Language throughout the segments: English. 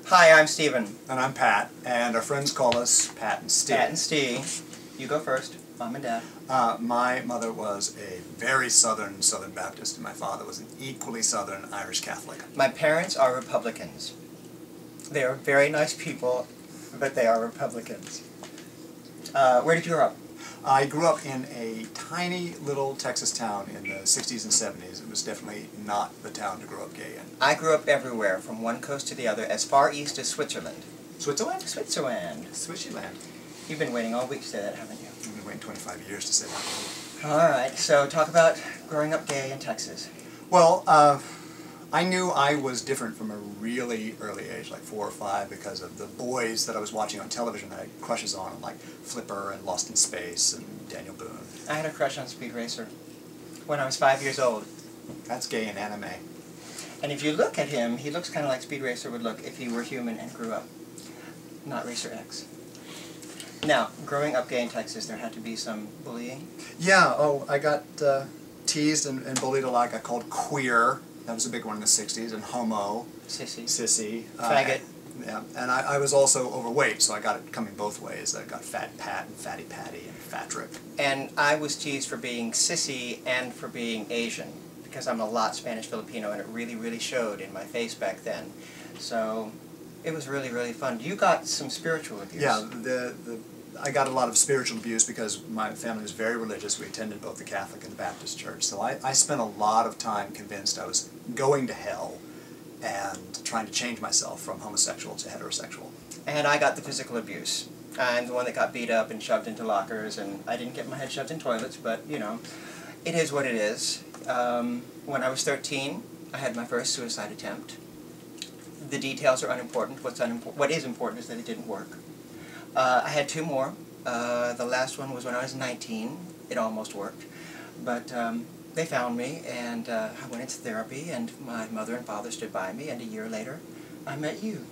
Hi, I'm Stephen. And I'm Pat, and our friends call us Pat and Steve. Pat and Steve. You go first, Mom and Dad. My mother was a very Southern Baptist, and my father was an equally Southern Irish Catholic. My parents are Republicans. They are very nice people, but they are Republicans. Where did you grow up? I grew up in a tiny little Texas town in the 60s and 70s. It was definitely not the town to grow up gay in. I grew up everywhere, from one coast to the other, as far east as Switzerland. Switzerland? Switzerland. Swishyland. You've been waiting all week to say that, haven't you? I've been waiting 25 years to say that. All right, so talk about growing up gay in Texas. Well, I knew I was different from a really early age, like 4 or 5, because of the boys that I was watching on television that I had crushes on, like Flipper and Lost in Space and Daniel Boone. I had a crush on Speed Racer when I was 5 years old. That's gay in anime. And if you look at him, he looks kind of like Speed Racer would look if he were human and grew up, not Racer X. Now, growing up gay in Texas, there had to be some bullying. Yeah, I got teased and bullied a lot. I got called queer. That was a big one in the 60s, and homo. Sissy. Faggot. Yeah, and I was also overweight, so I got it coming both ways. I got Fat Pat and Fatty Patty and Fat Rip. And I was teased for being sissy and for being Asian, because I'm a lot Spanish-Filipino, and it really, really showed in my face back then. So it was really, really fun. You got some spiritual abuse. Yeah, I got a lot of spiritual abuse because my family was very religious. We attended both the Catholic and the Baptist church. So I spent a lot of time convinced I was going to hell and trying to change myself from homosexual to heterosexual. And I got the physical abuse. I'm the one that got beat up and shoved into lockers, and I didn't get my head shoved in toilets, but, you know, it is what it is. When I was 13, I had my first suicide attempt. The details are unimportant. What is important is that it didn't work. I had 2 more. The last one was when I was 19. It almost worked. But they found me, and I went into therapy, and my mother and father stood by me, and a year later, I met you.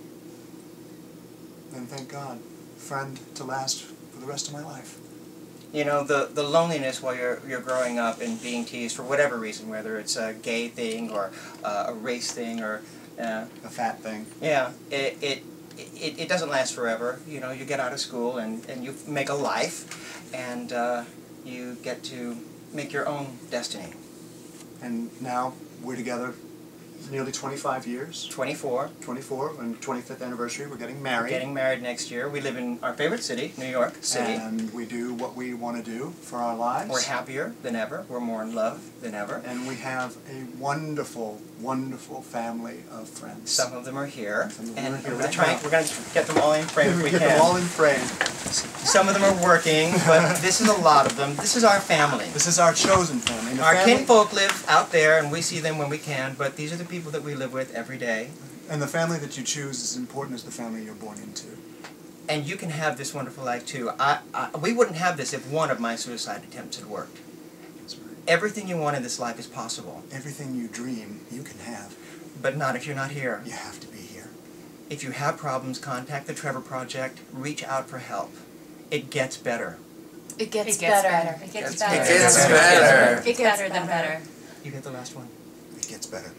And thank God, friend to last for the rest of my life. You know, the loneliness while you're growing up and being teased for whatever reason, whether it's a gay thing or a race thing or a fat thing. Yeah, it doesn't last forever. You know, you get out of school and you make a life, and you get to make your own destiny. And now we're together nearly 25 years. 24. 24, and 25th anniversary. We're getting married. We're getting married next year. We live in our favorite city, New York City. And we do what we want to do for our lives. We're happier than ever. We're more in love than ever. And we have a wonderful, wonderful family of friends. Some of them are here. And we're going to get them all in frame if we can. Get them all in frame. Some of them are working, but this is a lot of them. This is our family. This is our chosen family. Our kinfolk live out there, and we see them when we can, but these are the people that we live with every day. And the family that you choose is as important as the family you're born into. And you can have this wonderful life, too. We wouldn't have this if one of my suicide attempts had worked. That's right. Everything you want in this life is possible. Everything you dream, you can have. But not if you're not here. You have to be here. If you have problems, contact the Trevor Project. Reach out for help. It gets better. It gets better. It gets better. It gets better than better. You get the last one. It gets better.